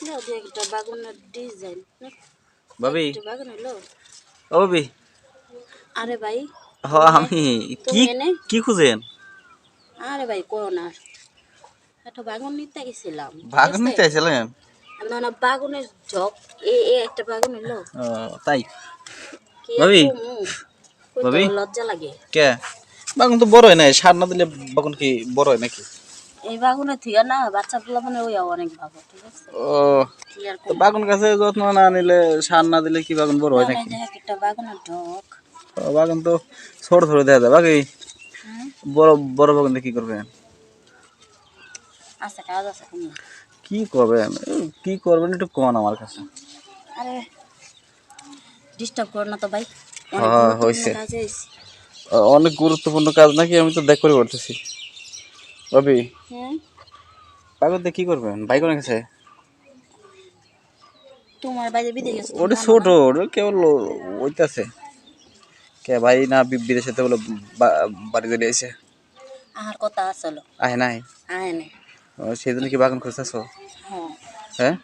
একটা বাগানের ডিজাইন ভাবি একটা বাগান হলো। ও ভাবি আরে ভাই আমি তুমি কি এনে কি খুঁজেন? আরে ভাই করো না, একটা বাগান নিতে গেছিলাম, ঠিক বাগান আছে? নিতে আইছিলেন? না না, বাগানের ঝক এ এ একটা বাগান হলো। ও তাই কি আর ভাবি কমু, কইতে ভাবি লজ্জা লাগে। কে বাগান তো বড় হয় নাই, সার না দিলে বাগান কি বড় হয় নাকি? এই বাগানের থেকে না বাচ্চা পোলা মানে ওই অনেক ভালো, ঠিক আছে? ও কি আর তো কমু, বাগান গাছে যত্ন না নিলে, সার না দিলে কি বাগান বড় হয় তাহলে নাকি? দেখ একটা বাগানের ঝক। বাগান তো ছোট ছোট দেখা যায় বাকি, হুম, বড় বড় বাগান দিয়ে কি করবেন? আচ্ছা কাজ আছে তুমি। কি করবেন কি করবেন একটু কোন আমার কাছে। আরে ডিস্টার্ব করো না তো ভাই, অনেক হ্যাঁ গুরুত্বপূর্ণ হয়েছে, কাজে আইছি। অনেক গুরুত্বপূর্ণ কাজ নাকি? আমি তো দেখ করে করতেছি ভাবি। হ্যাঁ, বাগান দিয়ে কি করবেন? বাইক অনেক আছে। তোমার বাইরে বিদেশ গেছে তুমি ওটা জানো ছোট, না? ওটা কেবল ওইতাছে কে ভাই না বিদেশে তো বলে বাড়ি চলে আইছে। আহার কথা আসলো আহে নাই আয় না। সেই জন্য কি বাগান খুঁজতেছো? হ্যাঁ হ্যাঁ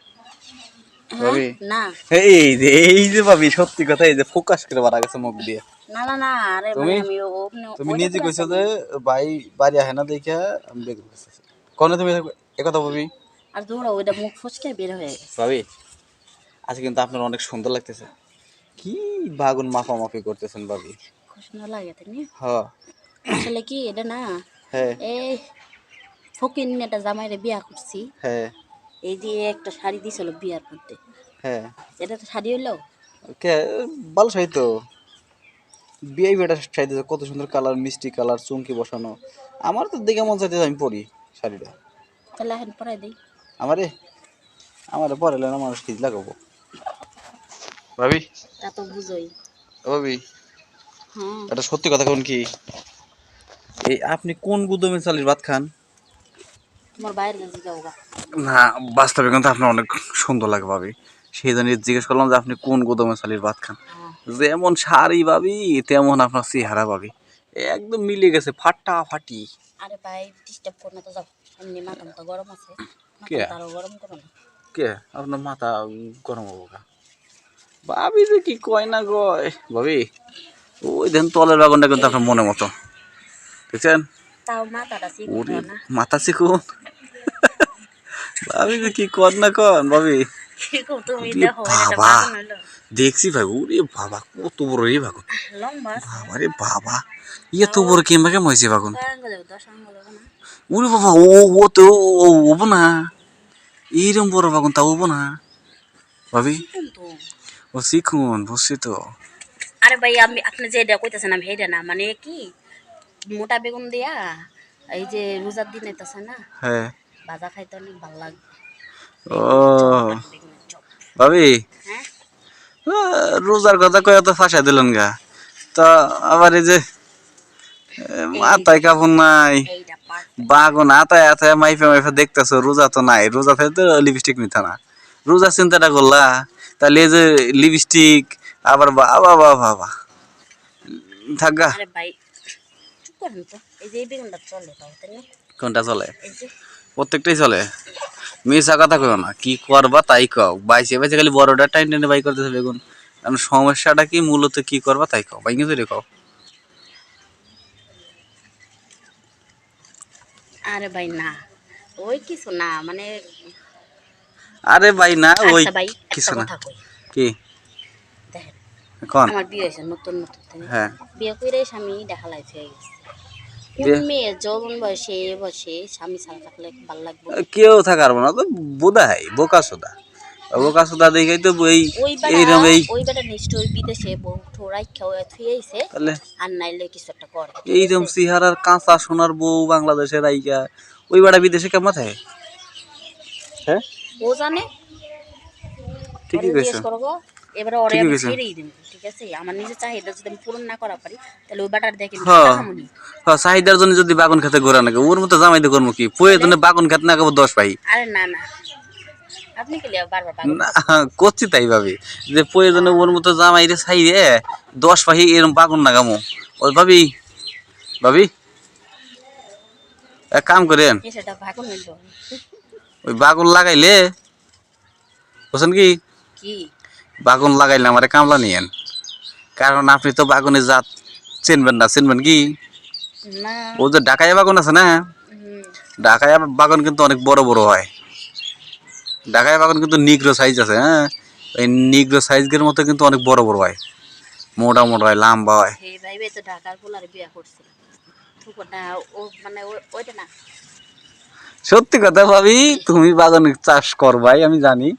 হ্যাঁ, ভাবি, না এই যে ভাবি সত্যি কথা, এই যে ফোকাস করে মারা গেছে মুখ দিয়ে। না না না, আরে মানে তুমি আমি তুমি ওইটা নিজে করে কইছো যে ভাই বাড়ি আহে না দেখে আমি বেগুন খুঁজতেছি। কনে তুমি একথা ভাবি? আর ধরো ওইটা মুখ ফসকে বের হয়ে গেছে। ভাবি আজ কিন্তু আপনার অনেক সুন্দর লাগতেছে। কি বাগুন মাপামাপি করতেছেন ভাবি? খুশ না লাগে তাই না? হ্যাঁ আসলে কি এটা না, হ্যাঁ এই ফকির একটা জামাইরে বিয়া করছি। হ্যাঁ এই যে একটা শাড়ি দিছিল বিয়ার মধ্যে, হ্যাঁ এটা তো শাড়ি হইলো। কে ভালো শাড়ি তো, বিয়ে বেটা শাড়ি দিয়েছে, কত সুন্দর কালার, মিষ্টি কালার, চুমকি বসানো। আমার তো দেখে মন চাইতেছে আমি পরি শাড়িটা। তাহলে এখন পরাই দিই। আমারে আমারে পরাইলে না মানুষ কি লাগাবো ভাবি? তা তো বুঝোই। ও ভাবি হ্যাঁ, এটা সত্যি কথা কোন কি, এই আপনি কোন গুদমের চালের ভাত খান? তোমার বাইরে গেছে যাও গা। না বাস্তবে কিন্তু আপনার অনেক সুন্দর লাগে ভাবি, সেই জন্য জিজ্ঞেস করলাম যে আপনি কোন গুদমের চালের ভাত খান। হ্যাঁ। যেমন শাড়ি ভাবি তেমন আপনার চেহারা ভাবি, একদম মিলে গেছে ফাটাফাটি। আরে ভাই ডিস্টার্ব করো না তো, যাও। এমনি মাথা মতো গরম আছে, কে মাথা আরো গরম করো না। কে আপনার মাথা গরম হবো কা? ভাবি যে কি কয় না কয় ভাবি, ওই দেন তলের বাগানটা কিন্তু আপনার মনের মতো, দেখছেন? তাও মাথাটা চিকুন ওরে দাও না। মাথা শিখুন, ভাবি যে কি কর না কন ভাবি। চিকুন তুমি ওরে দেখো এটা বাবা বাগান হইলো। দেখছি ভাই, ওরে বাবা কত বড় রে বাগুন, লম্বা আছে, বাবা রে বাবা, ইয়ে তো তাও বড় কেমবা কেমন হয়েছে বাগুন। কয় আঙ্গুল হবে, 10 আঙ্গুল হবে না? ওরে বাবা ও ও তো হবো না, এইরকম বড় বাগুন তা হবো না ভাবি। চিকুন তো। ও শিখুন বুঝছি তো। আরে ভাই আমি আপনি যে এটা কইতেছেন আমি হেডে না, মানে কি মোটা বেগুন দিয়া এই যে রোজার দিন আইতাছে না, হ্যাঁ ভাজা খাইতে অনেক ভালো লাগবে। ও বেগুনের চপ বানান, বেগুনের চপ। ভাবি হ্যাঁ, রোজার কথা কয়ে তো ফাঁসা দিলেন গা, তা আবার এই যে এই মাথায় কাপড় নাই, এইটা পারফেক্ট। বাগুন আতায় আতায় মাইফে মাইফে দেখতেছো, রোজা তো নাই, রোজা থাকতে লিপস্টিক নিতে না, রোজার চিন্তাটা করলা, তাহলে এই যে লিপস্টিক আবার বাবা বাবা বাবা থাকা। আরে ভাই চুপ করেন তো, এই যে এই বেগুনটা চলে তাও তাই না? কোনটা চলে? এই যে প্রত্যেকটাই চলে, মিশা কথা কও না, কি করবা তাই কও, বাইসে বাইসে খালি বড়টা টাইম টেনে বাই করতেছে বেগুন, কারণ সমস্যাটা কি মূলত কি করবা তাই কও, বাইঙ্গে ধরে কও। আরে ভাই না, ওই কিছু না মানে। আরে ভাই না ওই আচ্ছা ভাই কিছু একটা না। কথা কই, কি দেখেন কোন? আমার বিয়ে হয়েছে নতুন নতুন তাই না? হ্যাঁ বিয়ে করে স্বামী দেখা লাইফ হয়ে গেছে। কোন দিয়ে মেয়ে যৌবন বয়সে এ বয়সে স্বামী ছাড়া থাকলে ভালো লাগবে? কেউ থাকার না তো, বোধাই বোকা সোদা, হ্যাঁ, বোকা সোদা দেখেই তো এই ওই বেটা এইরকম এই ওই বেটা নিশ্চয়ই বিদেশে বউ ঠোরাই খাওয়া থুয়ে আইছে, তাহলে আর নাইলে কিছু একটা করে, ঠিক এইরকম আছে? চেহারার কাঁচা সোনার বউ বাংলাদেশের আইকা ওই বেটা বিদেশে কেমন থাকে? হ্যাঁ ও জানে, ওরে ঠিকই কইছো, জিজ্ঞেস করবো। এবারে ওরে ঠিকই আমি কইছো। ছেড়েই দিব, ঠিক আছে? আমার নিজের চাহিদা যদি আমি পূরণ না করা পারি, তাহলে ওই বেটার দেখে আমি হ্যাঁ টাকা খামুনি। হ্যাঁ, চাহিদার জন্য যদি বাগুন খেতে ঘোরা নাকি, ওর মতো জামাইতে করবো কি, তাহলে প্রয়োজনে বাগুন খেতে না খাবো 10 পাই আরে না না, আপনি কি লিয়া বারবার পাগল না, করছেন? করছি তাই ভাবি, যে প্রয়োজনে ওর মতো জামাই রে চাই রে 10 পাহি এরকম বাগুন নাগামো। ওই ভাবি, ভাবি এক কাম করেন, সেটা ভাগুন হইল। ওই বাগুন লাগাইলে বুঝছেন কি কি বাগুন লাগাইলে আমারে কামলা নিয়েন, কারণ আপনি তো বাগুনের জাত চিনবেন না। চিনবেন কি? না ও যে ঢাকাইয়া বাগুন আছে না, হুম, ঢাকাইয়া বাগান কিন্তু অনেক বড় বড় হয়। ঢাকাইয়া বাগান কিন্তু নিগ্রো সাইজ আছে, হ্যাঁ, ওই নিগ্রো সাইজের মতো কিন্তু অনেক বড় বড় হয়, মোটা মোটা হয়, লম্বা হয়। হে ভাইবে তো ঢাকার পোলারে বিয়া করছিল থুকো না ও মানে ওইটা না সত্যি কথা ভাবি, তুমি বাগান চাষ করবাই আমি জানি,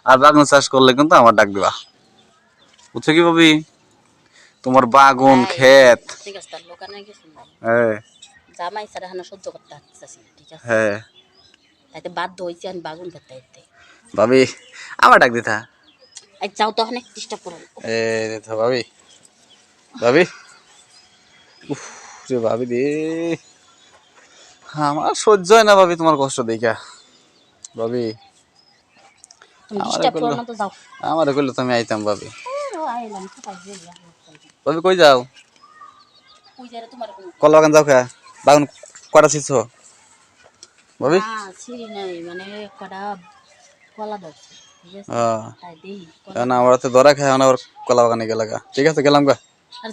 আর বাগান চাষ করলে কিন্তু আমার ডাক দিবা, বুঝছো কি ভাবি? তোমার বাগান ভাই ক্ষেত। ঠিক আছে তার লোকানে গেছি ভাই হ্যাঁ জামাই ছাড়া এখনো সহ্য করতে পারতেছি না ঠিক আছে হ্যাঁ তাইতে বাধ্য হয়েছি আমি বাগুন ধরতে যেতে ভাবি, আমার ডাক দিতা। আর যাও তো অনেক ডিস্টার্ব করো এ দিতা ভাবি, ভাবি, উফ রে ভাবি রে, আমার সহ্য হয় না ভাবি তোমার কষ্ট দেখা। ভাবি তুমি আমারে ডিস্টার্ব করো করলো, না তো যাও আমারে করলে তুমি আইতাম ভাবি। ও আইলাম তো পাই যে ভাবি কই যাও? কই যারে তোমার কোন কলা বাগান যাও খা, বাগান কটা ছিছো ভাবি? না ছিঁড়ি নাই মানে কটা কলা ধরছে ঠিক আছে হ্যাঁ, তাই দেখি কলা না আমার তো ধরা খায়, আমার কলা বাগানে গেলাগা। ঠিক আছে, গেলাম গা। আর